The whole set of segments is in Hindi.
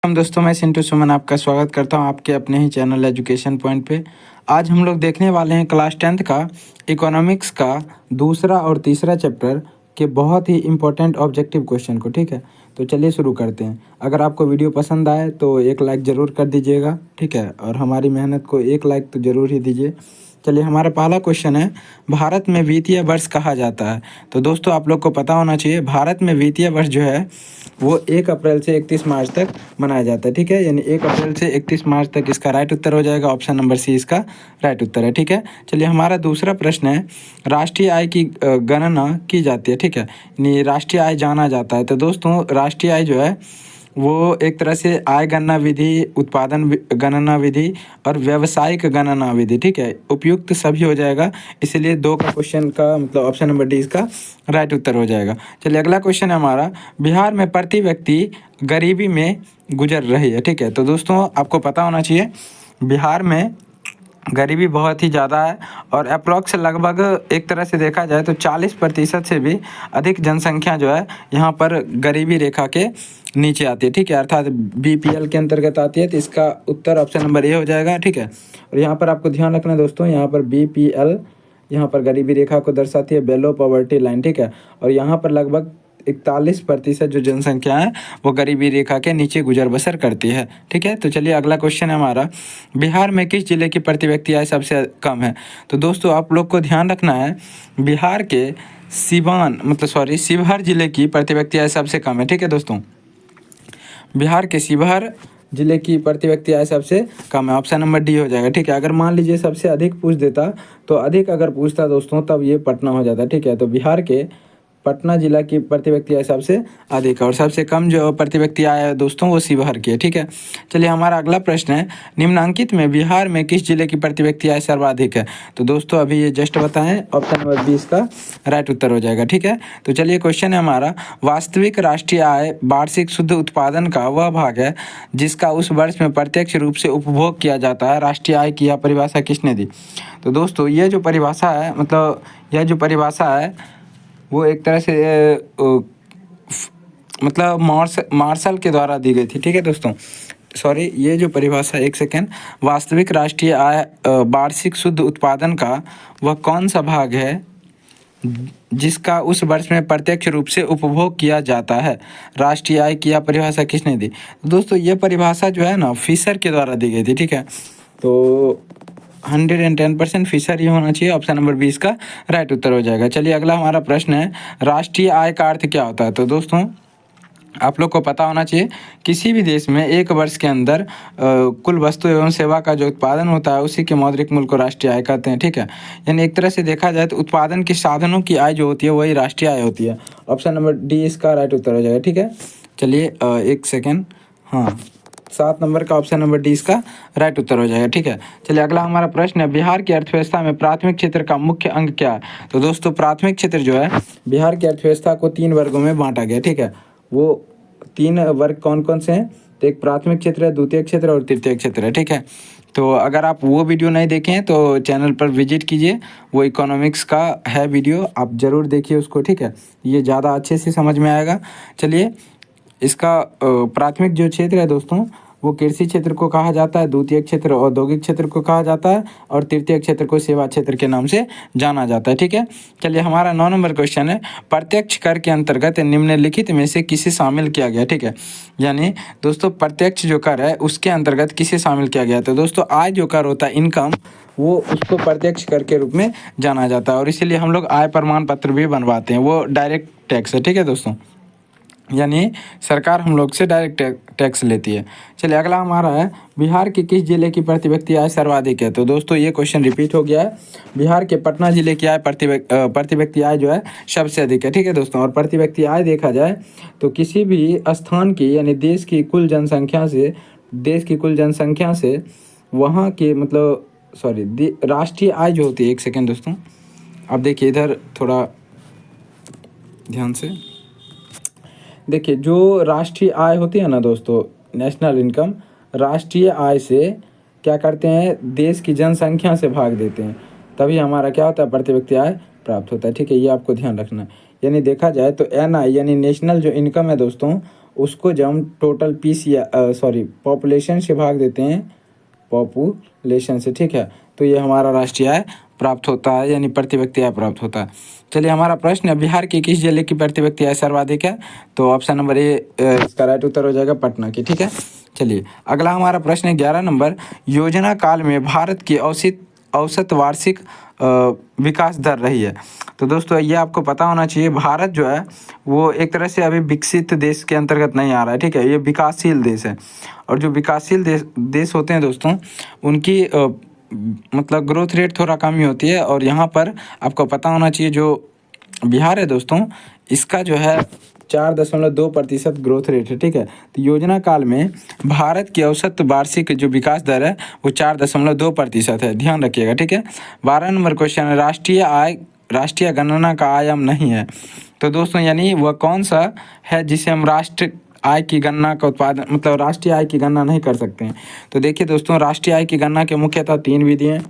हम दोस्तों, मैं चिंटू सुमन आपका स्वागत करता हूं आपके अपने ही चैनल एजुकेशन पॉइंट पे। आज हम लोग देखने वाले हैं क्लास 10th का इकोनॉमिक्स का दूसरा और तीसरा चैप्टर के बहुत ही इम्पोर्टेंट ऑब्जेक्टिव क्वेश्चन को। ठीक है, तो चलिए शुरू करते हैं। अगर आपको वीडियो पसंद आए तो एक लाइक ज़रूर कर दीजिएगा। ठीक है, और हमारी मेहनत को एक लाइक तो ज़रूर ही दीजिए। चलिए, हमारा पहला क्वेश्चन है, भारत में वित्तीय वर्ष कहा जाता है। तो दोस्तों, आप लोग को पता होना चाहिए, भारत में वित्तीय वर्ष जो है वो 1 अप्रैल से 31 मार्च तक मनाया जाता है। ठीक है, यानी 1 अप्रैल से 31 मार्च तक इसका राइट उत्तर हो जाएगा। ऑप्शन नंबर सी इसका राइट उत्तर है। ठीक है, चलिए, हमारा दूसरा प्रश्न है, राष्ट्रीय आय की गणना की जाती है। ठीक है, यानी राष्ट्रीय आय जाना जाता है। तो दोस्तों, राष्ट्रीय आय जो है वो एक तरह से आय गणना विधि, उत्पादन गणना विधि और व्यावसायिक गणना विधि, ठीक है, उपयुक्त सभी हो जाएगा। इसलिए 2 का क्वेश्चन का मतलब ऑप्शन नंबर डी इसका राइट उत्तर हो जाएगा। चलिए, अगला क्वेश्चन है हमारा, बिहार में प्रति व्यक्ति गरीबी में गुजर रही है। ठीक है, तो दोस्तों, आपको पता होना चाहिए बिहार में गरीबी बहुत ही ज़्यादा है और अप्रॉक्स लगभग एक तरह से देखा जाए तो 40% से भी अधिक जनसंख्या जो है यहाँ पर गरीबी रेखा के नीचे आती है। ठीक है, अर्थात बीपीएल के अंतर्गत आती है। तो इसका उत्तर ऑप्शन नंबर ए हो जाएगा। ठीक है, और यहाँ पर आपको ध्यान रखना दोस्तों, यहाँ पर बीपीएल यहाँ पर गरीबी रेखा को दर्शाती है, बेलो पॉवर्टी लाइन। ठीक है, और यहाँ पर लगभग 41% जो जनसंख्या है वो गरीबी रेखा के नीचे गुजर बसर करती है। ठीक है, तो चलिए, अगला क्वेश्चन है हमारा, बिहार में किस जिले की प्रति व्यक्ति आय सबसे कम है। तो दोस्तों, आप लोग को ध्यान रखना है, बिहार के शिवहर जिले की प्रति व्यक्ति आय सबसे कम है। ठीक है दोस्तों, बिहार के शिवहर जिले की प्रति व्यक्ति आय सबसे कम है। ऑप्शन नंबर डी हो जाएगा। ठीक है, अगर मान लीजिए सबसे अधिक पूछ देता तो अधिक अगर पूछता दोस्तों तब ये पटना हो जाता। ठीक है, तो बिहार के पटना जिला की प्रति व्यक्ति आय सबसे अधिक है और सबसे कम जो प्रति व्यक्ति आय है दोस्तों वो शिवहर की है। ठीक है, चलिए, हमारा अगला प्रश्न है, निम्नांकित में बिहार में किस जिले की प्रति व्यक्ति आय सर्वाधिक है। तो दोस्तों, अभी ये जस्ट बताएं, ऑप्शन नंबर 20 का राइट उत्तर हो जाएगा। ठीक है, तो चलिए, क्वेश्चन है हमारा, वास्तविक राष्ट्रीय आय वार्षिक शुद्ध उत्पादन का वह भाग है जिसका उस वर्ष में प्रत्यक्ष रूप से उपभोग किया जाता है। राष्ट्रीय आय की यह परिभाषा किसने दी। तो दोस्तों, ये जो परिभाषा है वो एक तरह से मतलब मार्शल के द्वारा दी गई थी। ठीक है दोस्तों, ये जो परिभाषा, एक सेकेंड, वास्तविक राष्ट्रीय आय वार्षिक शुद्ध उत्पादन का वह कौन सा भाग है जिसका उस वर्ष में प्रत्यक्ष रूप से उपभोग किया जाता है। राष्ट्रीय आय की यह परिभाषा किसने दी। दोस्तों, ये परिभाषा जो है ना फिशर के द्वारा दी गई थी। ठीक है, तो 110% फिशर ही होना चाहिए। ऑप्शन नंबर 20 का राइट उत्तर हो जाएगा। चलिए, अगला हमारा प्रश्न है, राष्ट्रीय आय का अर्थ क्या होता है। तो दोस्तों, आप लोग को पता होना चाहिए, किसी भी देश में एक वर्ष के अंदर कुल वस्तु एवं सेवा का जो उत्पादन होता है उसी के मौद्रिक मूल्य को राष्ट्रीय आय कहते हैं। ठीक है, यानी एक तरह से देखा जाए तो उत्पादन के साधनों की आय जो होती है वही राष्ट्रीय आय होती है। ऑप्शन नंबर डी इसका राइट उत्तर हो जाएगा। ठीक है, चलिए, एक सेकेंड, हाँ, 7 नंबर का ऑप्शन नंबर डी इसका राइट उत्तर हो जाएगा। ठीक है, चलिए, अगला हमारा प्रश्न है, बिहार की अर्थव्यवस्था में प्राथमिक क्षेत्र का मुख्य अंग क्या है। तो दोस्तों, प्राथमिक क्षेत्र जो है बिहार की अर्थव्यवस्था को 3 वर्गों में बांटा गया। ठीक है, वो 3 वर्ग कौन कौन से हैं, तो एक प्राथमिक क्षेत्र है, द्वितीय क्षेत्र और तृतीय क्षेत्र है। ठीक है, तो अगर आप वो वीडियो नहीं देखे हैं तो चैनल पर विजिट कीजिए, वो इकोनॉमिक्स का है वीडियो, आप ज़रूर देखिए उसको। ठीक है, ये ज़्यादा अच्छे से समझ में आएगा। चलिए, इसका प्राथमिक जो क्षेत्र है दोस्तों वो कृषि क्षेत्र को कहा जाता है, द्वितीय क्षेत्र औद्योगिक क्षेत्र को कहा जाता है और तृतीय क्षेत्र को सेवा क्षेत्र के नाम से जाना जाता है। ठीक है, चलिए, हमारा 9 नंबर क्वेश्चन है, प्रत्यक्ष कर के अंतर्गत निम्नलिखित में से किसे शामिल किया गया। ठीक है, यानी दोस्तों, प्रत्यक्ष जो कर है उसके अंतर्गत किसे शामिल किया गया। तो दोस्तों, आय जो कर होता है, इनकम, वो उसको प्रत्यक्ष कर के रूप में जाना जाता है और इसीलिए हम लोग आय प्रमाण पत्र भी बनवाते हैं, वो डायरेक्ट टैक्स है। ठीक है दोस्तों, यानी सरकार हम लोग से डायरेक्ट टैक्स लेती है। चलिए, अगला हमारा है, बिहार के किस जिले की प्रति व्यक्ति आय सर्वाधिक है। तो दोस्तों, ये क्वेश्चन रिपीट हो गया है, बिहार के पटना जिले की आय प्रति व्यक्ति आय जो है सबसे अधिक है। ठीक है दोस्तों, और प्रति व्यक्ति आय देखा जाए तो किसी भी स्थान की यानी देश की कुल जनसंख्या से वहाँ के मतलब राष्ट्रीय आय जो होती है, एक सेकेंड दोस्तों, अब देखिए इधर थोड़ा ध्यान से देखिए, जो राष्ट्रीय आय होती है ना दोस्तों, नेशनल इनकम, राष्ट्रीय आय से क्या करते हैं, देश की जनसंख्या से भाग देते हैं, तभी हमारा क्या होता है, प्रति व्यक्ति आय प्राप्त होता है। ठीक है, ये आपको ध्यान रखना है। यानी देखा जाए तो एनआई यानी नेशनल जो इनकम है दोस्तों उसको जब हम टोटल पीस या पॉपुलेशन से भाग देते हैं, पॉपुलेशन से, ठीक है, तो ये हमारा राष्ट्रीय आय प्राप्त होता है, यानी प्रति व्यक्ति आय प्राप्त होता है। चलिए हमारा प्रश्न है, बिहार की किस जिले की प्रति व्यक्ति आय सर्वाधिक है? तो ऑप्शन नंबर ए इसका राइट उत्तर हो जाएगा, पटना की, ठीक है। चलिए अगला हमारा प्रश्न है 11 नंबर, योजना काल में भारत की औसत वार्षिक विकास दर रही है। तो दोस्तों ये आपको पता होना चाहिए, भारत जो है वो एक तरह से अभी विकसित देश के अंतर्गत नहीं आ रहा है, ठीक है, ये विकासशील देश है। और जो विकासशील देश होते हैं दोस्तों, उनकी मतलब ग्रोथ रेट थोड़ा कम ही होती है। और यहाँ पर आपको पता होना चाहिए, जो बिहार है दोस्तों, इसका जो है 4.2% ग्रोथ रेट है, ठीक है। तो योजना काल में भारत की औसत वार्षिक जो विकास दर है वो 4.2% है, ध्यान रखिएगा, ठीक है। 12 नंबर क्वेश्चन है, राष्ट्रीय गणना का आयाम नहीं है। तो दोस्तों यानी वह कौन सा है जिसे हम राष्ट्रीय आय की गणना का उत्पादन, मतलब राष्ट्रीय आय की गणना नहीं कर सकते हैं? तो देखिए दोस्तों, राष्ट्रीय आय की गणना के मुख्यतः 3 विधि हैं।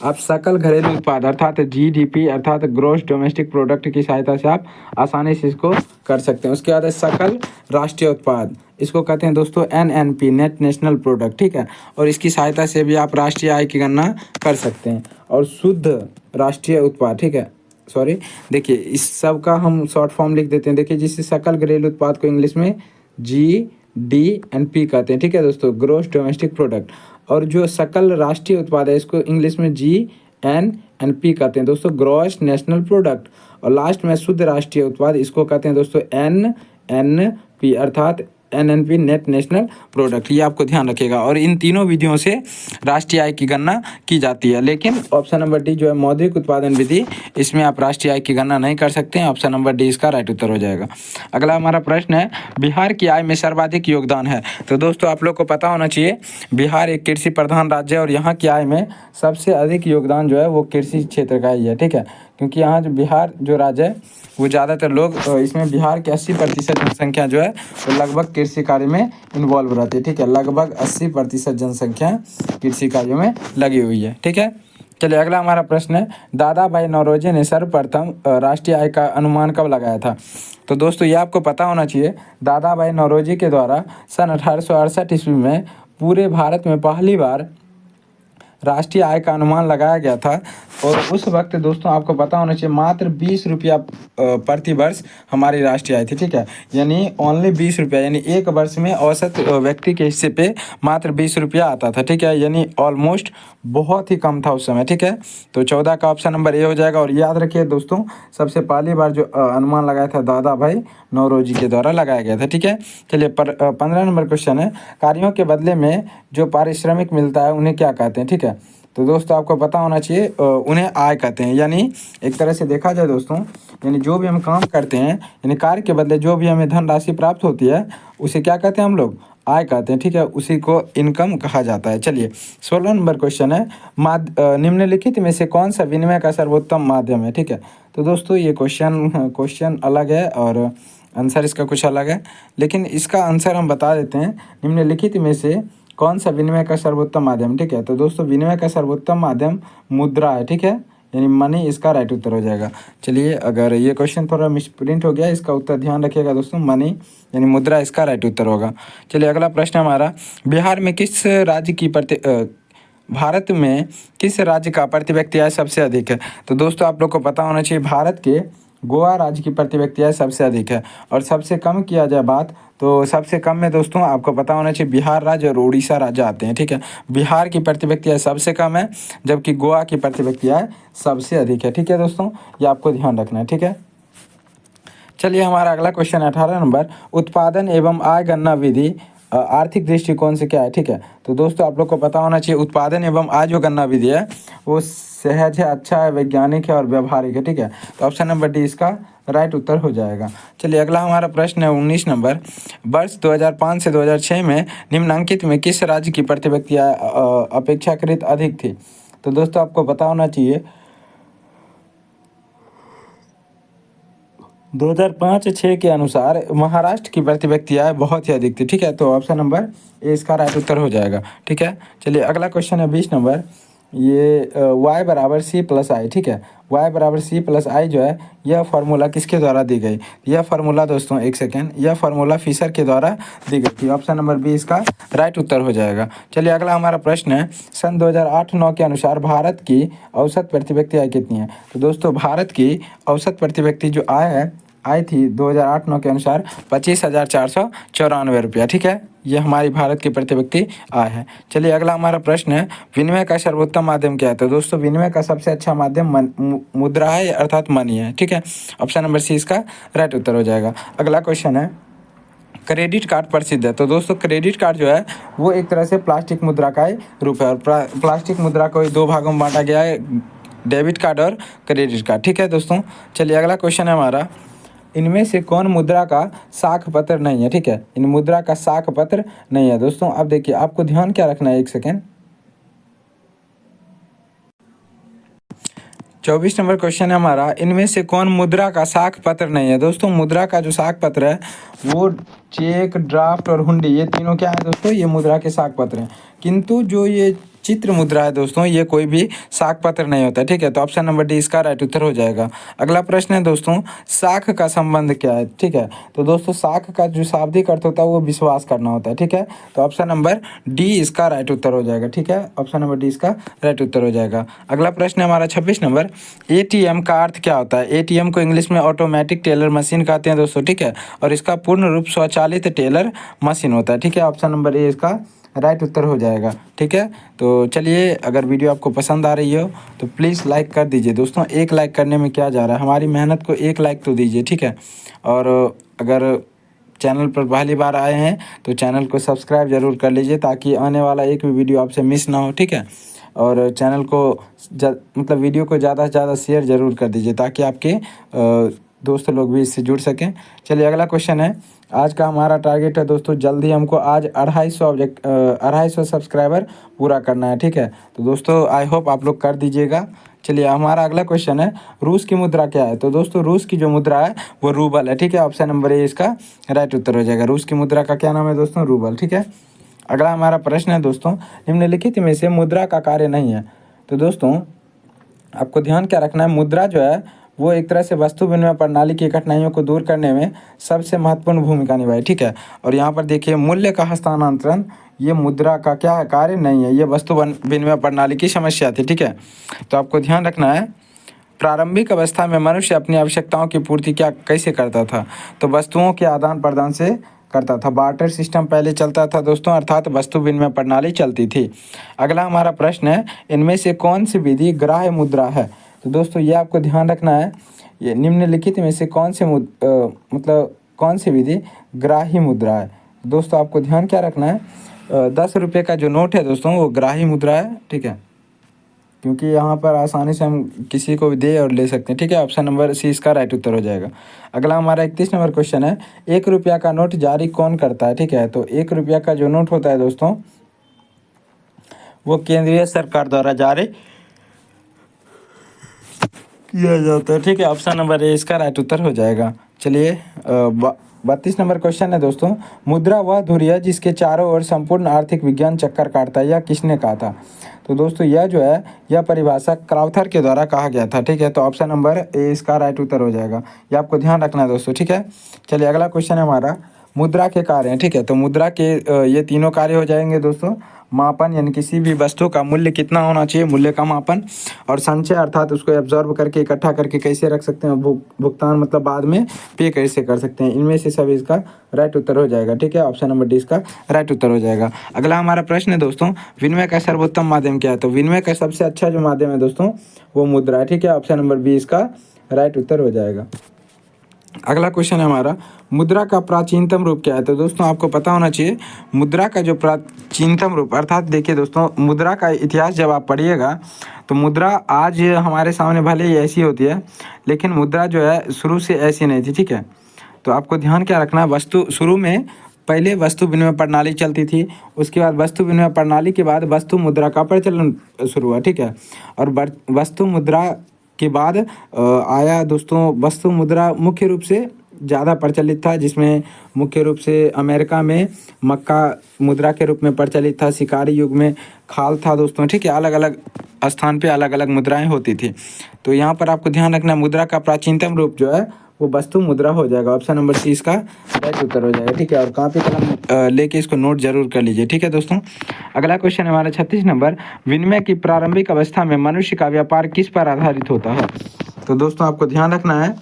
आप सकल घरेलू उत्पाद अर्थात जीडीपी अर्थात ग्रॉस डोमेस्टिक प्रोडक्ट की सहायता से आप आसानी से इसको कर सकते हैं। उसके बाद है सकल राष्ट्रीय उत्पाद, इसको कहते हैं दोस्तों एनएनपी, नेट नेशनल प्रोडक्ट, ठीक है। और इसकी सहायता से भी आप राष्ट्रीय आय की गणना कर सकते हैं। और शुद्ध राष्ट्रीय उत्पाद, ठीक है, देखिए इस सब का हम शॉर्ट फॉर्म लिख देते हैं। देखिए जिससे सकल घरेलू उत्पाद को इंग्लिश में GDP कहते हैं, ठीक है दोस्तों, ग्रॉस डोमेस्टिक प्रोडक्ट। और जो सकल राष्ट्रीय उत्पाद है इसको इंग्लिश में GNP कहते हैं दोस्तों, ग्रॉस नेशनल प्रोडक्ट। और लास्ट में शुद्ध राष्ट्रीय उत्पाद, इसको कहते हैं दोस्तों NNP अर्थात NNP, नेट नेशनल प्रोडक्ट। ये आपको ध्यान रखिएगा। और इन तीनों विधियों से राष्ट्रीय आय की गणना की जाती है, लेकिन ऑप्शन नंबर डी जो है मौद्रिक उत्पादन विधि, इसमें आप राष्ट्रीय आय की गणना नहीं कर सकते हैं। ऑप्शन नंबर डी इसका राइट उत्तर हो जाएगा। अगला हमारा प्रश्न है, बिहार की आय में सर्वाधिक योगदान है। तो दोस्तों आप लोग को पता होना चाहिए, बिहार एक कृषि प्रधान राज्य है और यहाँ की आय में सबसे अधिक योगदान जो है वो कृषि क्षेत्र का ही है, ठीक है। क्योंकि यहाँ जो बिहार जो राज्य है वो ज़्यादातर लोग, इसमें बिहार के 80% जनसंख्या जो है वो लगभग कृषि कार्य में इन्वॉल्व रहती है, ठीक है। लगभग 80% जनसंख्या कृषि कार्यों में लगी हुई है, ठीक है। चलिए अगला हमारा प्रश्न है, दादा भाई नौरोजी ने सर्वप्रथम राष्ट्रीय आय का अनुमान कब लगाया था? तो दोस्तों ये आपको पता होना चाहिए, दादा भाई नौरोजी के द्वारा सन 1868 ईस्वी में पूरे भारत में पहली बार राष्ट्रीय आय का अनुमान लगाया गया था। और उस वक्त दोस्तों आपको पता होना चाहिए मात्र 20 रुपया प्रति वर्ष हमारी राष्ट्रीय आय थी, ठीक है। यानी ओनली 20 रुपया, यानी एक वर्ष में औसत व्यक्ति के हिस्से पे मात्र 20 रुपया आता था, ठीक है। यानी ऑलमोस्ट बहुत ही कम था उस समय, ठीक है। तो 14 का ऑप्शन नंबर ए हो जाएगा। और याद रखिए दोस्तों, सबसे पहली बार जो अनुमान लगाया था दादा भाई नौरोजी के द्वारा लगाया गया था, ठीक है। चलिए 15 नंबर क्वेश्चन है, कार्यों के बदले में जो पारिश्रमिक मिलता है उन्हें क्या कहते हैं, ठीक है। तो दोस्तों आपको पता होना चाहिए, उन्हें आय कहते हैं। यानी एक तरह से देखा जाए दोस्तों, यानी जो भी हम काम करते हैं, यानी कार्य के बदले जो भी हमें धनराशि प्राप्त होती है उसे क्या कहते हैं हम लोग? आय कहते हैं, ठीक है। उसी को इनकम कहा जाता है। चलिए 16 नंबर क्वेश्चन है, निम्नलिखित में से कौन सा विनिमय का सर्वोत्तम माध्यम है, ठीक है। तो दोस्तों ये क्वेश्चन अलग है और आंसर इसका कुछ अलग है, लेकिन इसका आंसर हम बता देते हैं, निम्नलिखित में से कौन सा विनिमय का सर्वोत्तम माध्यम, ठीक है। तो दोस्तों विनिमय का सर्वोत्तम माध्यम मुद्रा है, ठीक है, यानी मनी, इसका राइट उत्तर हो जाएगा। चलिए अगर ये क्वेश्चन थोड़ा मिसप्रिंट हो गया, इसका उत्तर ध्यान रखिएगा दोस्तों, मनी यानी मुद्रा, इसका राइट उत्तर होगा। चलिए अगला प्रश्न हमारा, भारत में किस राज्य का प्रति व्यक्ति आय सबसे अधिक है? तो दोस्तों आप लोग को पता होना चाहिए, भारत के गोवा राज्य की प्रति व्यक्ति आय सबसे अधिक है। और सबसे कम किया जाए बात, तो सबसे कम में दोस्तों आपको पता होना चाहिए बिहार राज्य और उड़ीसा राज्य आते हैं, ठीक है। बिहार की प्रति व्यक्ति आय सबसे कम है, जबकि गोवा की प्रति व्यक्ति आय सबसे अधिक है, ठीक है दोस्तों, ये आपको ध्यान रखना है, ठीक है। चलिए हमारा अगला क्वेश्चन 18 नंबर, उत्पादन एवं आय गणना विधि आर्थिक दृष्टिकोण से क्या है, ठीक है। तो दोस्तों आप लोग को पता होना चाहिए, उत्पादन एवं आय जो गणना विधि है वो सहज है, अच्छा है, वैज्ञानिक है और व्यवहारिक है, ठीक है। तो ऑप्शन नंबर डी इसका राइट उत्तर हो जाएगा। चलिए अगला हमारा प्रश्न है 19 नंबर, वर्ष 2005 से 2006 में निम्नलिखित में किस राज्य की प्रति व्यक्ति आय अपेक्षाकृत अधिक थी? तो दोस्तों आपको पता होना चाहिए 2005-06 के अनुसार महाराष्ट्र की प्रति व्यक्ति आय बहुत ही अधिक थी, ठीक है। तो ऑप्शन नंबर ए इसका राइट उत्तर हो जाएगा, ठीक है। चलिए अगला क्वेश्चन है 20 नंबर, ये y बराबर सी प्लस आई, ठीक है। y बराबर सी प्लस आई जो है, यह फार्मूला किसके द्वारा दी गई? यह फार्मूला दोस्तों, एक सेकेंड, यह फार्मूला फिशर के द्वारा दी गई थी। ऑप्शन नंबर बी इसका राइट उत्तर हो जाएगा। चलिए अगला हमारा प्रश्न है, सन 2008-9 के अनुसार भारत की औसत प्रति व्यक्ति आय कितनी है? तो दोस्तों भारत की औसत प्रति व्यक्ति जो आई थी 2008-9 के अनुसार 25,494 रुपया, ठीक है। ये हमारी भारत की प्रति व्यक्ति आय है। चलिए अगला हमारा प्रश्न है, विनिमय का सर्वोत्तम माध्यम क्या है? तो दोस्तों विनिमय का सबसे अच्छा माध्यम मुद्रा है, अर्थात मनी है, ठीक है। ऑप्शन नंबर सी इसका राइट उत्तर हो जाएगा। अगला क्वेश्चन है, क्रेडिट कार्ड प्रसिद्ध है? तो दोस्तों क्रेडिट कार्ड जो है वो एक तरह से प्लास्टिक मुद्रा का ही रूप है, और प्लास्टिक मुद्रा को दो भागों में बांटा गया है, डेबिट कार्ड और क्रेडिट कार्ड, ठीक है दोस्तों। चलिए अगला क्वेश्चन है हमारा, इनमें से कौन मुद्रा का साख पत्र नहीं है? ठीक है, इन मुद्रा का साख पत्र नहीं है दोस्तों। अब देखिए आपको ध्यान क्या रखना है, एक सेकेंड। 24 नंबर क्वेश्चन है हमारा, इनमें से कौन मुद्रा का साख पत्र नहीं है? दोस्तों मुद्रा का जो साख पत्र है वो चेक, ड्राफ्ट और हुंडी, ये तीनों क्या है दोस्तों? ये मुद्रा के साख पत्र हैं। किंतु जो ये चित्र मुद्रा है दोस्तों, ये कोई भी साख पत्र नहीं होता, ठीक है। तो ऑप्शन नंबर डी इसका राइट उत्तर हो जाएगा। अगला प्रश्न है दोस्तों, साख का संबंध क्या है? ठीक है, तो दोस्तों साख का जो शाब्दिक अर्थ होता है वो विश्वास करना होता है, ठीक है। तो ऑप्शन नंबर डी इसका राइट उत्तर हो जाएगा, ठीक है। ऑप्शन नंबर डी इसका राइट उत्तर हो जाएगा। अगला प्रश्न है हमारा 26 नंबर, एटीएम का अर्थ क्या होता है? एटीएम को इंग्लिश में ऑटोमेटिक टेलर मशीन कहते हैं दोस्तों, ठीक है। और इसका पूर्ण रूप स्वचालित टेलर मशीन होता है, ठीक है। ऑप्शन नंबर ए इसका राइट उत्तर हो जाएगा, ठीक है। तो चलिए अगर वीडियो आपको पसंद आ रही हो तो प्लीज़ लाइक कर दीजिए दोस्तों। एक लाइक करने में क्या जा रहा है, हमारी मेहनत को एक लाइक तो दीजिए, ठीक है। और अगर चैनल पर पहली बार आए हैं तो चैनल को सब्सक्राइब ज़रूर कर लीजिए, ताकि आने वाला एक भी वीडियो आपसे मिस ना हो, ठीक है। और चैनल को मतलब वीडियो को ज़्यादा से ज़्यादा शेयर ज़रूर कर दीजिए, ताकि आपके दोस्त लोग भी इससे जुड़ सकें। चलिए अगला क्वेश्चन है, आज का हमारा टारगेट है दोस्तों, जल्दी हमको आज 250 सब्सक्राइबर पूरा करना है, ठीक है। तो दोस्तों आई होप आप लोग कर दीजिएगा। चलिए हमारा अगला क्वेश्चन है, रूस की मुद्रा क्या है? तो दोस्तों रूस की जो मुद्रा है वो रूबल है, ठीक है। ऑप्शन नंबर ए इसका राइट उत्तर हो जाएगा। रूस की मुद्रा का क्या नाम है दोस्तों? रूबल, ठीक है। अगला हमारा प्रश्न है दोस्तों, निम्नलिखित में से मुद्रा का कार्य नहीं है? तो दोस्तों आपको ध्यान क्या रखना है, मुद्रा जो है वो एक तरह से वस्तु विनिमय प्रणाली की कठिनाइयों को दूर करने में सबसे महत्वपूर्ण भूमिका निभाई, ठीक है। और यहाँ पर देखिए मूल्य का हस्तांतरण, ये मुद्रा का क्या है? कार्य नहीं है, ये वस्तु विनिमय प्रणाली की समस्या थी, ठीक है। तो आपको ध्यान रखना है, प्रारंभिक अवस्था में मनुष्य अपनी आवश्यकताओं की पूर्ति क्या कैसे करता था? तो वस्तुओं के आदान प्रदान से करता था। बार्टर सिस्टम पहले चलता था दोस्तों, अर्थात वस्तु विनिमय प्रणाली चलती थी। अगला हमारा प्रश्न है, इनमें से कौन सी विधि ग्राह्य मुद्रा है? तो दोस्तों ये आपको ध्यान रखना है, ये निम्नलिखित में से कौन सी विधि ग्राही मुद्रा है? दोस्तों आपको ध्यान क्या रखना है, 10 रुपये का जो नोट है दोस्तों वो ग्राही मुद्रा है, ठीक है, क्योंकि यहाँ पर आसानी से हम किसी को भी दे और ले सकते हैं, ठीक है। ऑप्शन नंबर सी इसका राइट उत्तर हो जाएगा। अगला हमारा 31 नंबर क्वेश्चन है, 1 रुपया का नोट जारी कौन करता है? ठीक है, तो 1 रुपया का जो नोट होता है दोस्तों वो केंद्रीय सरकार द्वारा जारी किया जाता है, ठीक है। ऑप्शन नंबर ए इसका राइट उत्तर हो जाएगा। चलिए 32 नंबर क्वेश्चन है दोस्तों, मुद्रा वह धुरी है जिसके चारों ओर संपूर्ण आर्थिक विज्ञान चक्कर काटता है, यह किसने कहा था? तो दोस्तों यह जो है यह परिभाषा क्राउथर के द्वारा कहा गया था, ठीक है। तो ऑप्शन नंबर ए इसका राइट उत्तर हो जाएगा, ये आपको ध्यान रखना है दोस्तों, ठीक है। चलिए अगला क्वेश्चन है हमारा, मुद्रा के कार्य हैं, ठीक है। तो मुद्रा के ये तीनों कार्य हो जाएंगे दोस्तों, मापन यानी किसी भी वस्तु का मूल्य कितना होना चाहिए, मूल्य का मापन, और संचय अर्थात उसको एब्जॉर्ब करके इकट्ठा करके कैसे रख सकते हैं, भुगतान मतलब बाद में पे कैसे कर सकते हैं। इनमें से सभी इसका राइट उत्तर हो जाएगा, ठीक है। ऑप्शन नंबर डी इसका राइट उत्तर हो जाएगा। अगला हमारा प्रश्न है दोस्तों, विनिमय का सर्वोत्तम माध्यम क्या है? तो विनिमय का सबसे अच्छा जो माध्यम है दोस्तों वो मुद्रा है, ठीक है। ऑप्शन नंबर बी इसका राइट उत्तर हो जाएगा। अगला क्वेश्चन है हमारा, मुद्रा का प्राचीनतम रूप क्या है? तो दोस्तों आपको पता होना चाहिए मुद्रा का जो प्राचीनतम रूप, अर्थात देखिए दोस्तों मुद्रा का इतिहास जब आप पढ़िएगा तो मुद्रा आज हमारे सामने भले ही ऐसी होती है, लेकिन मुद्रा जो है शुरू से ऐसी नहीं थी, ठीक है। तो आपको ध्यान क्या रखना है, वस्तु शुरू में पहले वस्तु विनिमय प्रणाली चलती थी, उसके बाद वस्तु विनिमय प्रणाली के बाद वस्तु मुद्रा का प्रचलन शुरू हुआ, ठीक है। और वस्तु मुद्रा के बाद आया दोस्तों वस्तु मुद्रा मुख्य रूप से ज़्यादा प्रचलित था, जिसमें मुख्य रूप से अमेरिका में मक्का मुद्रा के रूप में प्रचलित था, शिकारी युग में खाल था दोस्तों, ठीक है। अलग अलग स्थान पे अलग अलग मुद्राएं होती थी। तो यहाँ पर आपको ध्यान रखना, मुद्रा का प्राचीनतम रूप जो है वो वस्तु मुद्रा हो जाएगा। ऑप्शन नंबर सी इसका राइट उत्तर हो जाएगा, ठीक है। और कॉपी कलम लेके इसको नोट जरूर कर लीजिए, ठीक है दोस्तों। अगला क्वेश्चन हमारा 36 नंबर, विनिमय की प्रारंभिक अवस्था में मनुष्य का व्यापार किस पर आधारित होता है? तो दोस्तों आपको ध्यान रखना है,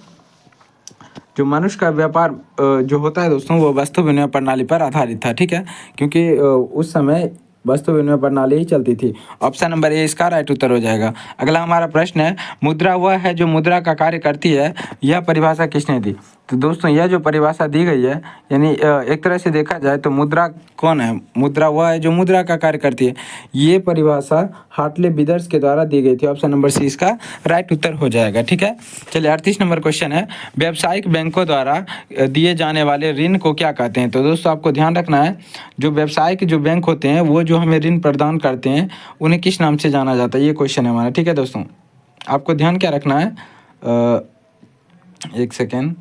जो मनुष्य का व्यापार जो होता है दोस्तों, वो वस्तु विनिमय प्रणाली पर आधारित था, ठीक है। क्योंकि उस समय वस्तु विनिमय प्रणाली ही चलती थी। ऑप्शन नंबर ए इसका राइट उत्तर हो जाएगा। अगला हमारा प्रश्न है, मुद्रा वह है जो मुद्रा का कार्य करती है, यह परिभाषा किसने दी? तो दोस्तों यह जो परिभाषा दी गई है, यानी एक तरह से देखा जाए तो मुद्रा कौन है? मुद्रा वह है जो मुद्रा का कार्य करती है। ये परिभाषा हार्टले विदर्स के द्वारा दी गई थी। ऑप्शन नंबर सी इसका राइट उत्तर हो जाएगा, ठीक है। चलिए 38 नंबर क्वेश्चन है, व्यावसायिक बैंकों द्वारा दिए जाने वाले ऋण को क्या कहते हैं? तो दोस्तों आपको ध्यान रखना है, जो व्यवसायिक जो बैंक होते हैं वो जो हमें ऋण प्रदान करते हैं उन्हें किस नाम से जाना जाता है? ये क्वेश्चन है हमारा, ठीक है दोस्तों। आपको ध्यान क्या रखना है, एक सेकेंड,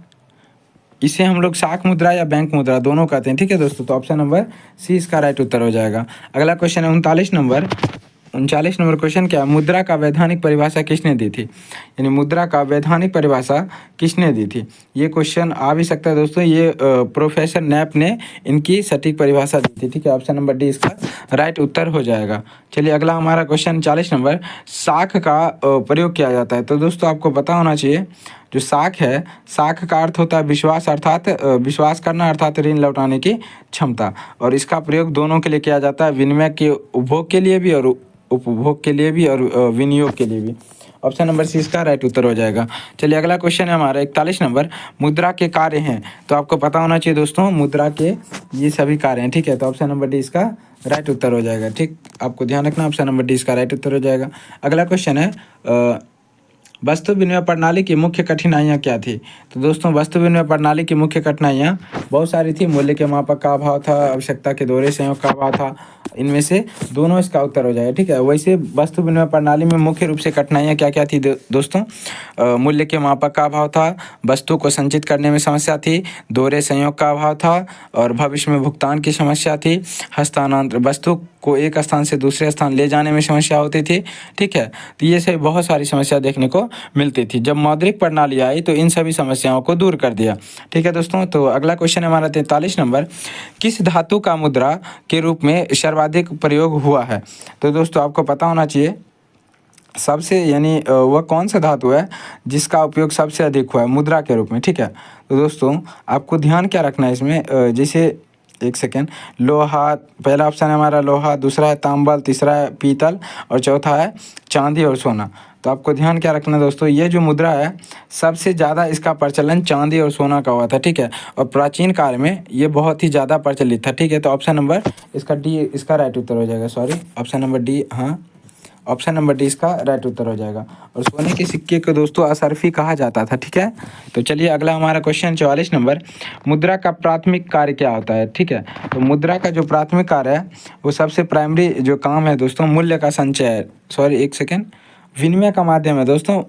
इसे हम लोग शाख मुद्रा या बैंक मुद्रा दोनों कहते हैं, ठीक है दोस्तों। तो ऑप्शन नंबर सी इसका राइट उत्तर हो जाएगा। अगला क्वेश्चन है 39 नंबर क्वेश्चन क्या है, मुद्रा का वैधानिक परिभाषा किसने दी थी? यानी मुद्रा का वैधानिक परिभाषा किसने दी थी? ये क्वेश्चन आ भी सकता है दोस्तों। ये प्रोफेसर नैप ने इनकी सटीक परिभाषा दी थी, ठीक है। ऑप्शन नंबर डी इसका राइट उत्तर हो जाएगा। चलिए अगला हमारा क्वेश्चन 40 नंबर, शाख का प्रयोग किया जाता है। तो दोस्तों आपको पता होना चाहिए, जो शाख है, शाख का अर्थ होता है विश्वास, अर्थात विश्वास करना, अर्थात ऋण लौटाने की क्षमता। और इसका प्रयोग दोनों के लिए किया जाता है, विनिमय के उपभोग के लिए भी और उपभोग के लिए भी और विनियोग के लिए भी। ऑप्शन नंबर सी इसका राइट उत्तर हो जाएगा। चलिए अगला क्वेश्चन है हमारा 41 नंबर, मुद्रा के कार्य हैं। तो आपको पता होना चाहिए दोस्तों, मुद्रा के ये सभी कार्य हैं, ठीक है। तो ऑप्शन नंबर डी इसका राइट उत्तर हो जाएगा, ठीक। आपको ध्यान रखना, ऑप्शन नंबर डी इसका राइट उत्तर हो जाएगा। अगला क्वेश्चन है, वस्तु विनिमय प्रणाली की मुख्य कठिनाइयाँ क्या थी? तो दोस्तों वस्तु विनिमय प्रणाली की मुख्य कठिनाइयाँ बहुत सारी थी। मूल्य के मापक का अभाव था, आवश्यकता के दोहरे संयोग का अभाव था। इनमें से दोनों इसका उत्तर हो जाएगा, ठीक है। वैसे वस्तु विनिमय प्रणाली में मुख्य रूप से कठिनाइयाँ क्या क्या थी दोस्तों? मूल्य के मापक का अभाव था, वस्तु को संचित करने में समस्या थी, दोहरे संयोग का अभाव था, और भविष्य में भुगतान की समस्या थी, हस्तांतरण, वस्तु को एक स्थान से दूसरे स्थान ले जाने में समस्या होती थी, ठीक है। तो ये सभी बहुत सारी समस्या देखने को मिलती थी। जब मौद्रिक प्रणाली आई तो इन सभी समस्याओं को दूर कर दिया, ठीक है दोस्तों। तो अगला क्वेश्चन है हमारा 43 नंबर, किस धातु का मुद्रा के रूप में सर्वाधिक प्रयोग हुआ है? तो दोस्तों आपको पता होना चाहिए, सबसे यानी वह कौन सा धातु है जिसका उपयोग सबसे अधिक हुआ है मुद्रा के रूप में, ठीक है। तो दोस्तों आपको ध्यान क्या रखना है इसमें, जैसे एक सेकेंड, लोहा, पहला ऑप्शन है हमारा लोहा, दूसरा है तांबल, तीसरा है पीतल और चौथा है चांदी और सोना। तो आपको ध्यान क्या रखना है दोस्तों, ये जो मुद्रा है सबसे ज़्यादा इसका प्रचलन चांदी और सोना का हुआ था, ठीक है। और प्राचीन काल में ये बहुत ही ज़्यादा प्रचलित था, ठीक है। तो ऑप्शन नंबर इसका डी इसका राइट उत्तर हो जाएगा, सॉरी ऑप्शन नंबर डी, हाँ ऑप्शन नंबर डी इसका राइट उत्तर हो जाएगा। और सोने के सिक्के को दोस्तों असरफी कहा जाता था, ठीक है। तो चलिए अगला हमारा क्वेश्चन 44 नंबर, मुद्रा का प्राथमिक कार्य क्या होता है, ठीक है। तो मुद्रा का जो प्राथमिक कार्य है वो सबसे प्राइमरी जो काम है दोस्तों, मूल्य का संचय है, सॉरी एक सेकेंड, विनिमय का माध्यम है दोस्तों।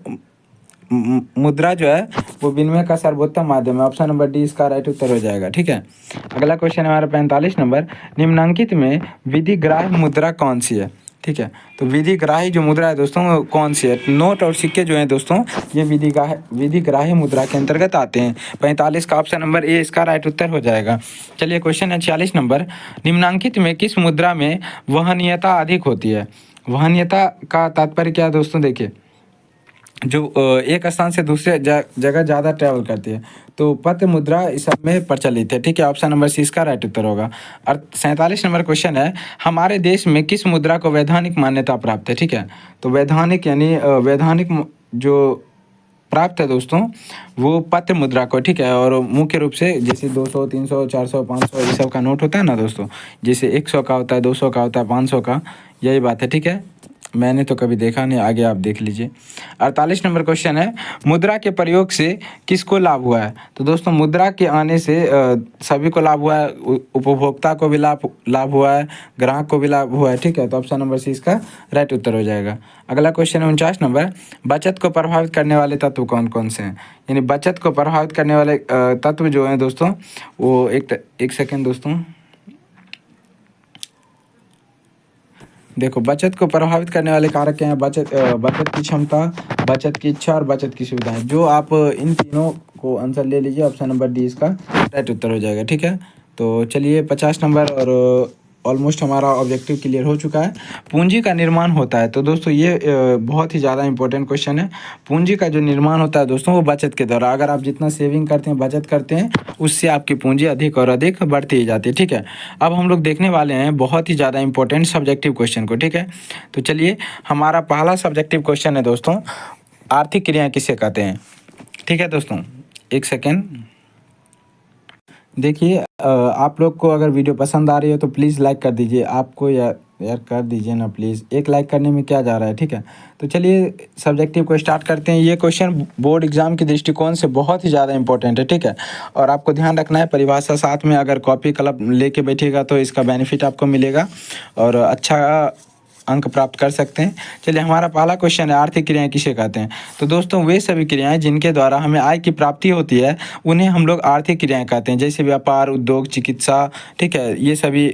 मुद्रा जो है वो विनिमय का सर्वोत्तम माध्यम है। ऑप्शन नंबर डी इसका राइट उत्तर हो जाएगा, ठीक है। अगला क्वेश्चन है हमारा 45 नंबर, निम्नांकित में विधिग्राह्य मुद्रा कौन सी है, ठीक है। तो विधिग्राही जो मुद्रा है दोस्तों वो कौन सी है? नोट और सिक्के जो हैं दोस्तों ये विधिग्राही मुद्रा के अंतर्गत आते हैं। 45 का ऑप्शन नंबर ए इसका राइट उत्तर हो जाएगा। चलिए क्वेश्चन है 46 नंबर, निम्नांकित में किस मुद्रा में वहनीयता अधिक होती है? वहनीयता का तात्पर्य क्या है दोस्तों? देखिए, जो एक स्थान से दूसरे जगह ज़्यादा ट्रैवल करती है, तो पत्र मुद्रा इस सब में प्रचलित है, ठीक है। ऑप्शन नंबर सी इसका राइट उत्तर होगा। और 47 नंबर क्वेश्चन है, हमारे देश में किस मुद्रा को वैधानिक मान्यता प्राप्त है, ठीक है। तो वैधानिक यानी वैधानिक जो प्राप्त है दोस्तों वो पत्र मुद्रा को, ठीक है। और मुख्य रूप से जैसे 200, 300, 400, 500 ये सब का नोट होता है ना दोस्तों, जैसे 100 का होता है, 200 का होता है, 500 का, यही बात है, ठीक है। मैंने तो कभी देखा नहीं, आगे आप देख लीजिए। 48 नंबर क्वेश्चन है, मुद्रा के प्रयोग से किसको लाभ हुआ है? तो दोस्तों मुद्रा के आने से सभी को लाभ हुआ है, उपभोक्ता को भी लाभ हुआ है, ग्राहक को भी लाभ हुआ है, ठीक है। तो ऑप्शन नंबर सी इसका राइट उत्तर हो जाएगा। अगला क्वेश्चन है 49 नंबर, बचत को प्रभावित करने वाले तत्व कौन कौन से हैं? यानी बचत को प्रभावित करने वाले तत्व जो हैं दोस्तों, वो एक सेकेंड दोस्तों, देखो बचत को प्रभावित करने वाले कारक क्या हैं? बचत की क्षमता, बचत की इच्छा और बचत की सुविधाएं। जो आप इन तीनों को आंसर ले लीजिए, ऑप्शन नंबर डी इसका राइट उत्तर हो जाएगा, ठीक है। तो चलिए 50 नंबर, और ऑलमोस्ट हमारा ऑब्जेक्टिव क्लियर हो चुका है। पूंजी का निर्माण होता है, तो दोस्तों ये बहुत ही ज़्यादा इंपॉर्टेंट क्वेश्चन है। पूंजी का जो निर्माण होता है दोस्तों, वो बचत के द्वारा। अगर आप जितना सेविंग करते हैं, बचत करते हैं, उससे आपकी पूंजी अधिक और अधिक बढ़ती ही जाती है, ठीक है। अब हम लोग देखने वाले हैं बहुत ही ज़्यादा इंपॉर्टेंट सब्जेक्टिव क्वेश्चन को, ठीक है। तो चलिए हमारा पहला सब्जेक्टिव क्वेश्चन है दोस्तों, आर्थिक क्रियाएँ किसे कहते हैं? ठीक है दोस्तों, एक सेकेंड देखिए। आप लोग को अगर वीडियो पसंद आ रही हो तो प्लीज़ लाइक कर दीजिए। आपको यार कर दीजिए ना प्लीज़, एक लाइक करने में क्या जा रहा है, ठीक है। तो चलिए सब्जेक्टिव को स्टार्ट करते हैं। ये क्वेश्चन बोर्ड एग्जाम के दृष्टिकोण से बहुत ही ज़्यादा इंपॉर्टेंट है, ठीक है। और आपको ध्यान रखना है, परिभाषा साथ में अगर कॉपी कलम लेके बैठिएगा तो इसका बेनिफिट आपको मिलेगा और अच्छा अंक प्राप्त कर सकते हैं। चलिए हमारा पहला क्वेश्चन है, आर्थिक क्रियाएं किसे कहते हैं? तो दोस्तों वे सभी क्रियाएं जिनके द्वारा हमें आय की प्राप्ति होती है, उन्हें हम लोग आर्थिक क्रियाएं कहते हैं। जैसे व्यापार, उद्योग, चिकित्सा, ठीक है, ये सभी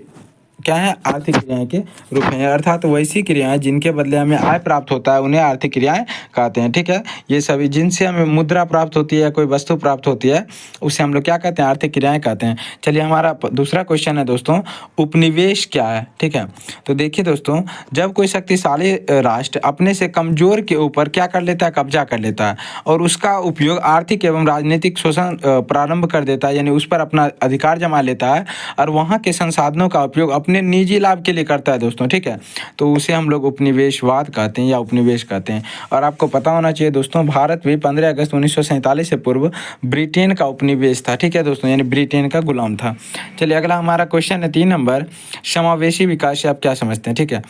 क्या है? आर्थिक क्रियाएं के रूप हैं। अर्थात वैसी क्रियाएं जिनके बदले हमें आय प्राप्त होता है, उन्हें आर्थिक क्रियाएं कहते हैं, ठीक है। ये सभी जिनसे हमें मुद्रा प्राप्त होती है, कोई वस्तु प्राप्त होती है, उसे हम लोग क्या कहते हैं? आर्थिक क्रियाएं कहते हैं। चलिए हमारा दूसरा क्वेश्चन है दोस्तों, उपनिवेश क्या है? ठीक है। तो देखिए दोस्तों, जब कोई शक्तिशाली राष्ट्र अपने से कमजोर के ऊपर क्या कर लेता है? कब्जा कर लेता है और उसका उपयोग आर्थिक एवं राजनीतिक शोषण प्रारंभ कर देता है, यानी उस पर अपना अधिकार जमा लेता है और वहाँ के संसाधनों का उपयोग अपने निजी लाभ के लिए करता है दोस्तों, ठीक है। तो उसे हम लोग उपनिवेशवाद कहते हैं या उपनिवेश कहते हैं। और आपको पता होना चाहिए दोस्तों, भारत भी 15 अगस्त 1947 से पूर्व ब्रिटेन का उपनिवेश था, ठीक है दोस्तों, यानी ब्रिटेन का गुलाम था। चलिए अगला हमारा क्वेश्चन है 3 नंबर, समावेशी विकास से आप क्या समझते हैं? ठीक है।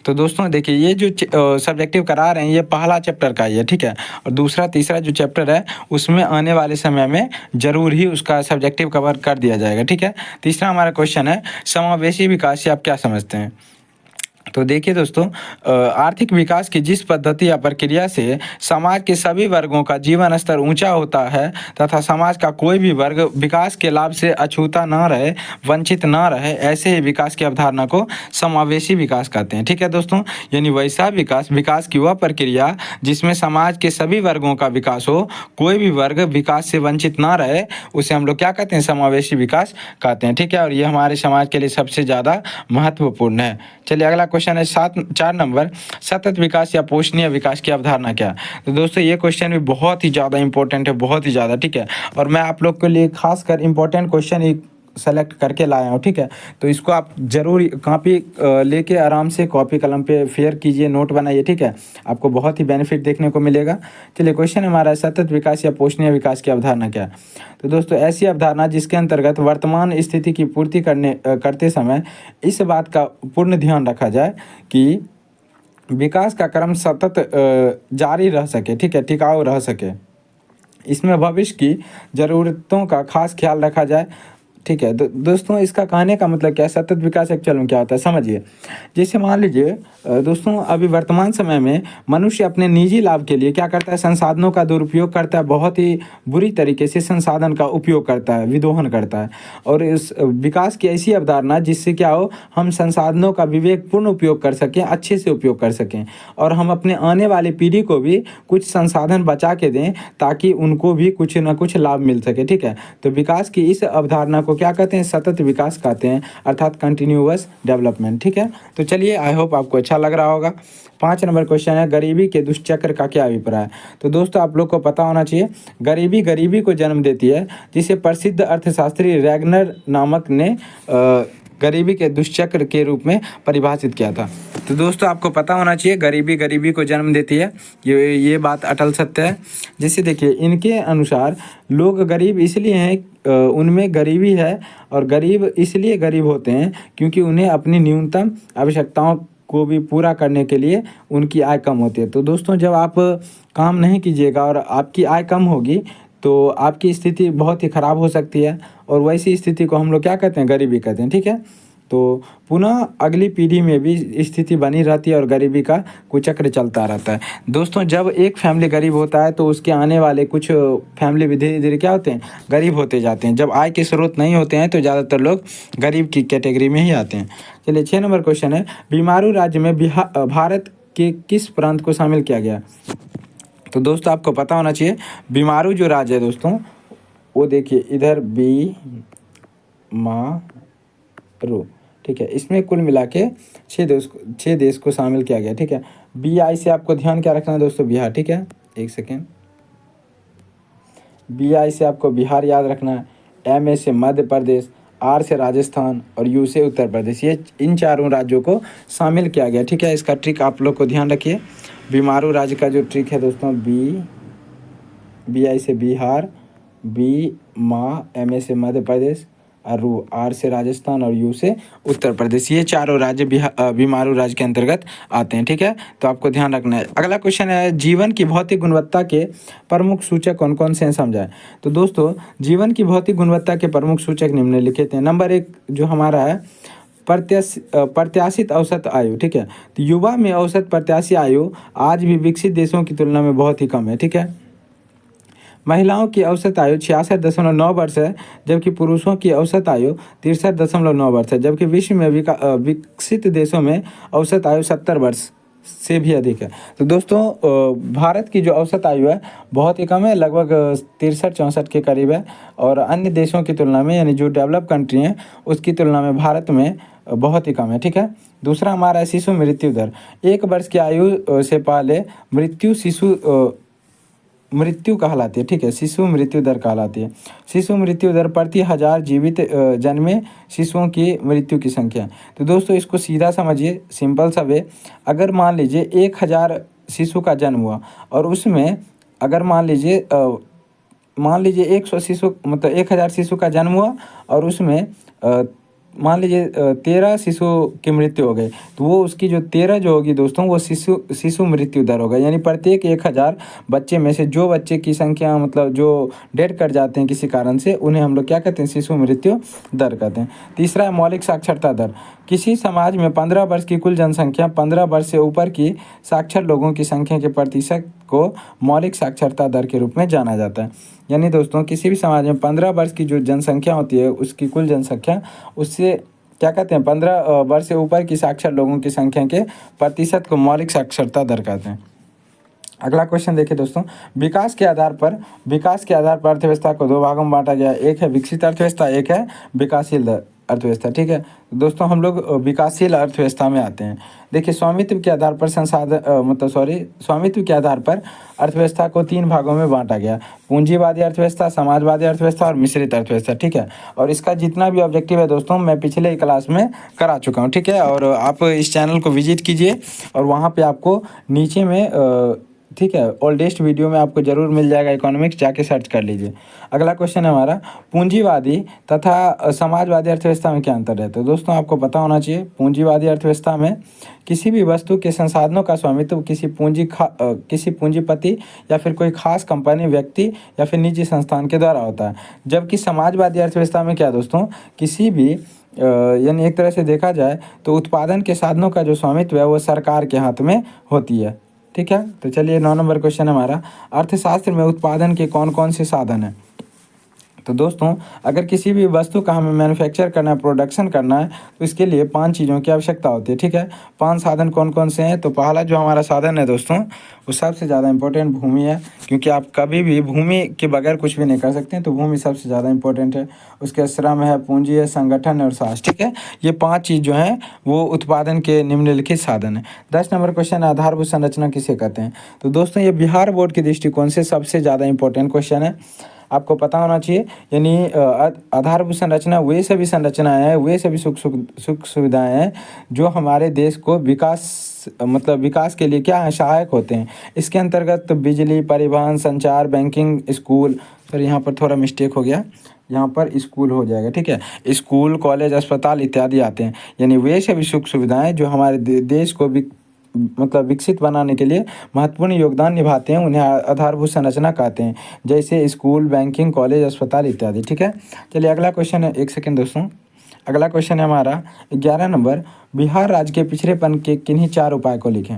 तो दोस्तों देखिए, ये जो सब्जेक्टिव करा रहे हैं, ये पहला चैप्टर का ही है, ठीक है। और दूसरा तीसरा जो चैप्टर है, उसमें आने वाले समय में जरूर ही उसका सब्जेक्टिव कवर कर दिया जाएगा, ठीक है। तीसरा हमारा क्वेश्चन है, समावेशी विकास से आप क्या समझते हैं? तो देखिए दोस्तों, आर्थिक विकास की जिस पद्धति या प्रक्रिया से समाज के सभी वर्गों का जीवन स्तर ऊंचा होता है तथा समाज का कोई भी वर्ग विकास के लाभ से अछूता ना रहे, वंचित ना रहे, ऐसे ही विकास की अवधारणा को समावेशी विकास कहते हैं, ठीक है दोस्तों। यानी वैसा विकास की वह प्रक्रिया जिसमें समाज के सभी वर्गों का विकास हो, कोई भी वर्ग विकास से वंचित ना रहे, उसे हम लोग क्या कहते हैं? समावेशी विकास कहते हैं, ठीक है। और ये हमारे समाज के लिए सबसे ज़्यादा महत्वपूर्ण है। चलिए अगला क्वेश्चन है 4 नंबर, सतत विकास या पोषणीय विकास की अवधारणा क्या है? तो दोस्तों ये क्वेश्चन भी बहुत ही ज़्यादा इंपॉर्टेंट है, बहुत ही ज़्यादा, ठीक है। और मैं आप लोग के लिए खासकर इंपॉर्टेंट क्वेश्चन ही सेलेक्ट करके लाया हूँ, ठीक है। तो इसको आप जरूर कॉपी लेके आराम से कॉपी कलम पे फेयर कीजिए, नोट बनाइए, ठीक है। आपको बहुत ही बेनिफिट देखने को मिलेगा। चलिए क्वेश्चन हमारा, सतत विकास या पोषणीय विकास की अवधारणा क्या है? तो दोस्तों ऐसी अवधारणा जिसके अंतर्गत वर्तमान स्थिति की पूर्ति करते समय इस बात का पूर्ण ध्यान रखा जाए कि विकास का क्रम सतत जारी रह सके, ठीक है, टिकाऊ रह सके। इसमें भविष्य की ज़रूरतों का खास ख्याल रखा जाए, ठीक है। दोस्तों इसका कहने का मतलब क्या है? सतत विकास एक्चुअल में क्या होता है, समझिए। जैसे मान लीजिए दोस्तों, अभी वर्तमान समय में मनुष्य अपने निजी लाभ के लिए क्या करता है? संसाधनों का दुरुपयोग करता है, बहुत ही बुरी तरीके से संसाधन का उपयोग करता है, विदोहन करता है। और इस विकास की ऐसी अवधारणा जिससे क्या हो, हम संसाधनों का विवेकपूर्ण उपयोग कर सकें, अच्छे से उपयोग कर सकें और हम अपने आने वाली पीढ़ी को भी कुछ संसाधन बचा के दें ताकि उनको भी कुछ ना कुछ लाभ मिल सके, ठीक है। तो विकास की इस अवधारणा को क्या कहते हैं? सतत विकास कहते हैं, अर्थात कंटिन्यूअस डेवलपमेंट, ठीक है। तो चलिए आई होप आपको अच्छा लग रहा होगा। 5 नंबर क्वेश्चन है, गरीबी के दुष्चक्र का क्या अभिप्राय? तो दोस्तों आप लोग को पता होना चाहिए, गरीबी को जन्म देती है, जिसे प्रसिद्ध अर्थशास्त्री रैगनर नामक ने गरीबी के दुष्चक्र के रूप में परिभाषित किया था। तो दोस्तों आपको पता होना चाहिए, गरीबी को जन्म देती है, ये बात अटल सत्य है। जैसे देखिए, इनके अनुसार लोग गरीब इसलिए हैं, उनमें गरीबी है और गरीब इसलिए गरीब होते हैं क्योंकि उन्हें अपनी न्यूनतम आवश्यकताओं को भी पूरा करने के लिए उनकी आय कम होती है। तो दोस्तों जब आप काम नहीं कीजिएगा और आपकी आय कम होगी तो आपकी स्थिति बहुत ही ख़राब हो सकती है, और वैसी स्थिति को हम लोग क्या कहते हैं, गरीबी कहते हैं। ठीक है, तो पुनः अगली पीढ़ी में भी स्थिति बनी रहती है और गरीबी का कुचक्र चलता रहता है। दोस्तों जब एक फैमिली गरीब होता है तो उसके आने वाले कुछ फैमिली भी धीरे धीरे क्या होते हैं, गरीब होते जाते हैं। जब आय के स्रोत नहीं होते हैं तो ज़्यादातर लोग गरीब की कैटेगरी में ही आते हैं। चलिए 6 नंबर क्वेश्चन है, बीमारू राज्य में भारत के किस प्रांत को शामिल किया गया? तो दोस्तों आपको पता होना चाहिए, बीमारू जो राज्य है दोस्तों वो देखिए इधर बीमारू, ठीक है, इसमें कुल मिला के 6 देश को शामिल किया गया। ठीक है, BI से आपको ध्यान क्या रखना है दोस्तों, बिहार। ठीक है, एक सेकेंड, BI से आपको बिहार याद रखना है, MA से मध्य प्रदेश, R से राजस्थान और U से उत्तर प्रदेश, ये इन चारों राज्यों को शामिल किया गया। ठीक है, इसका ट्रिक आप लोग को ध्यान रखिए। बीमारू राज्य का जो ट्रिक है दोस्तों, BI से बिहार, MA से मध्य प्रदेश और R से राजस्थान और U से उत्तर प्रदेश, ये चारों राज्य बीमारू राज्य के अंतर्गत आते हैं। ठीक है, तो आपको ध्यान रखना है। अगला क्वेश्चन है, जीवन की भौतिक गुणवत्ता के प्रमुख सूचक कौन कौन से हैं, समझाएं। तो दोस्तों जीवन की भौतिक गुणवत्ता के प्रमुख सूचक निम्नलिखित हैं। नंबर 1 जो हमारा है प्रत्याशित औसत आयु। ठीक है, तो युवा में औसत प्रत्याशी आयु आज भी विकसित देशों की तुलना में बहुत ही कम है। ठीक है, महिलाओं की औसत आयु 66.9 वर्ष है, जबकि पुरुषों की औसत आयु 63.9 वर्ष है, जबकि विश्व में विकसित देशों में औसत आयु 70 वर्ष से भी अधिक है। तो दोस्तों भारत की जो औसत आयु है बहुत ही कम है, लगभग 63-64 के करीब है, और अन्य देशों की तुलना में यानी जो डेवलप कंट्री हैं उसकी तुलना में भारत में बहुत ही कम है। ठीक है, दूसरा हमारा है शिशु मृत्यु दर। 1 वर्ष की आयु से पहले मृत्यु कहलाती है। ठीक है, शिशु मृत्यु दर कहलाती है। शिशु मृत्यु दर प्रति 1000 जीवित जन्मे शिशुओं की मृत्यु की संख्या। तो दोस्तों इसको सीधा समझिए, सिंपल सा वे, अगर मान लीजिए 1000 शिशु का जन्म हुआ और उसमें अगर मान लीजिए 100 शिशु मतलब 1000 शिशु का जन्म हुआ और उसमें मान लीजिए 13 शिशु की मृत्यु हो गई, तो वो उसकी जो 13 जो होगी दोस्तों वो शिशु मृत्यु दर होगा। यानी प्रत्येक 1000 बच्चे में से जो बच्चे की संख्या मतलब जो डेड कर जाते हैं किसी कारण से, उन्हें हम लोग क्या कहते हैं, शिशु मृत्यु दर कहते हैं। तीसरा है मौलिक साक्षरता दर। किसी समाज में 15 वर्ष की कुल जनसंख्या 15 वर्ष से ऊपर की साक्षर लोगों की संख्या के प्रतिशत को मौलिक साक्षरता दर के रूप में जाना जाता है। यानी दोस्तों किसी भी समाज में 15 वर्ष की जो जनसंख्या होती है उसकी कुल जनसंख्या, उससे क्या कहते हैं, 15 वर्ष से ऊपर की साक्षर लोगों की संख्या के प्रतिशत को मौलिक साक्षरता दर कहते हैं। अगला क्वेश्चन देखिए दोस्तों, विकास के आधार पर अर्थव्यवस्था को 2 भागों में बांटा गया। एक है विकसित अर्थव्यवस्था, एक है विकासशील अर्थव्यवस्था। ठीक है दोस्तों, हम लोग विकासशील अर्थव्यवस्था में आते हैं। देखिए स्वामित्व के आधार पर स्वामित्व के आधार पर अर्थव्यवस्था को 3 भागों में बांटा गया, पूंजीवादी अर्थव्यवस्था, समाजवादी अर्थव्यवस्था और मिश्रित अर्थव्यवस्था। ठीक है, और इसका जितना भी ऑब्जेक्टिव है दोस्तों मैं पिछले ही क्लास में करा चुका हूँ। ठीक है, और आप इस चैनल को विजिट कीजिए और वहाँ पे आपको नीचे में ठीक है ओल्डेस्ट वीडियो में आपको जरूर मिल जाएगा, इकोनॉमिक्स जाके सर्च कर लीजिए। अगला क्वेश्चन है हमारा, पूंजीवादी तथा समाजवादी अर्थव्यवस्था में क्या अंतर है? तो दोस्तों आपको पता होना चाहिए, पूंजीवादी अर्थव्यवस्था में किसी भी वस्तु के संसाधनों का स्वामित्व किसी पूंजीपति या फिर कोई खास कंपनी, व्यक्ति या फिर निजी संस्थान के द्वारा होता है। जबकि समाजवादी अर्थव्यवस्था में क्या दोस्तों, किसी भी यानी एक तरह से देखा जाए तो उत्पादन के साधनों का जो स्वामित्व है वो सरकार के हाथ में होती है। ठीक है, तो चलिए 9 नंबर क्वेश्चन हमारा, अर्थशास्त्र में उत्पादन के कौन कौन से साधन हैं? तो दोस्तों अगर किसी भी वस्तु का हमें मैन्युफैक्चर करना है, प्रोडक्शन करना है, तो इसके लिए 5 चीज़ों की आवश्यकता होती है। ठीक है, 5 साधन कौन कौन से हैं? तो पहला जो हमारा साधन है दोस्तों वो सबसे ज़्यादा इंपॉर्टेंट भूमि है, क्योंकि आप कभी भी भूमि के बगैर कुछ भी नहीं कर सकते हैं, तो भूमि सबसे ज़्यादा इंपॉर्टेंट है। उसके श्रम है, पूंजी है, संगठन है और साहस। ठीक है, ये 5 चीज़ जो हैं वो उत्पादन के निम्नलिखित साधन है। 10 नंबर क्वेश्चन है, आधारभूत संरचना किसे कहते हैं? तो दोस्तों ये बिहार बोर्ड के दृष्टिकोण से सबसे ज़्यादा इंपॉर्टेंट क्वेश्चन है, आपको पता होना चाहिए। यानी आधारभूत संरचना वे सभी संरचनाएं हैं, वे सभी सुख सुविधाएं हैं जो हमारे देश को विकास के लिए क्या है, सहायक होते हैं। इसके अंतर्गत बिजली, परिवहन, संचार, बैंकिंग, स्कूल, सर यहाँ पर थोड़ा मिस्टेक हो गया, यहाँ पर स्कूल हो जाएगा, ठीक है। स्कूल, कॉलेज, अस्पताल इत्यादि आते हैं, यानी वे सभी सुख सुविधाएं जो हमारे देश को मतलब विकसित बनाने के लिए महत्वपूर्ण योगदान निभाते हैं, उन्हें आधारभूत संरचना कहते हैं, जैसे स्कूल, बैंकिंग, कॉलेज, अस्पताल इत्यादि, ठीक है। चलिए अगला क्वेश्चन है, एक सेकेंड दोस्तों। अगला क्वेश्चन है हमारा 11 नंबर, बिहार राज्य के पिछड़ेपन के किन्हीं 4 उपाय को लिखें।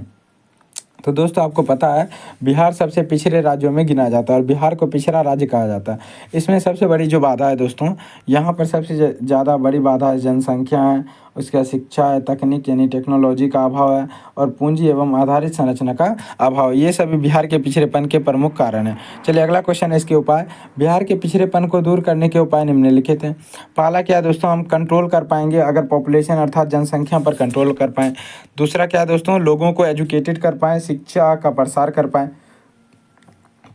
तो दोस्तों आपको पता है बिहार सबसे पिछड़े राज्यों में गिना जाता है और बिहार को पिछड़ा राज्य कहा जाता है। इसमें सबसे बड़ी जो बाधा है दोस्तों, यहाँ पर सबसे ज़्यादा बड़ी बाधा है जनसंख्या है, उसका शिक्षा है, तकनीक यानी टेक्नोलॉजी का अभाव है, और पूंजी एवं आधारित संरचना का अभाव। ये सभी बिहार के पिछड़ेपन के प्रमुख कारण हैं। चलिए अगला क्वेश्चन है इसके उपाय। बिहार के पिछड़ेपन को दूर करने के उपाय निम्नलिखित हैं। पहला क्या है दोस्तों, हम कंट्रोल कर पाएंगे अगर पॉपुलेशन अर्थात जनसंख्या पर कंट्रोल कर पाएँ। दूसरा क्या है दोस्तों, लोगों को एजुकेटेड कर पाएँ, शिक्षा का प्रसार कर पाएँ।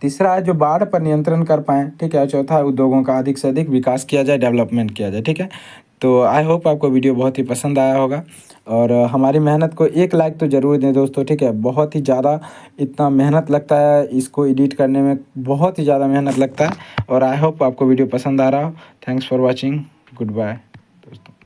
तीसरा है जो बाढ़ पर नियंत्रण कर पाएँ, ठीक है। चौथा है उद्योगों का अधिक से अधिक विकास किया जाए, डेवलपमेंट किया जाए, ठीक है। तो आई होप आपको वीडियो बहुत ही पसंद आया होगा, और हमारी मेहनत को एक लाइक तो ज़रूर दें दोस्तों, ठीक है। बहुत ही ज़्यादा इतना मेहनत लगता है, इसको एडिट करने में बहुत ही ज़्यादा मेहनत लगता है, और आई होप आपको वीडियो पसंद आ रहा हो। Thanks for watching, goodbye दोस्तों।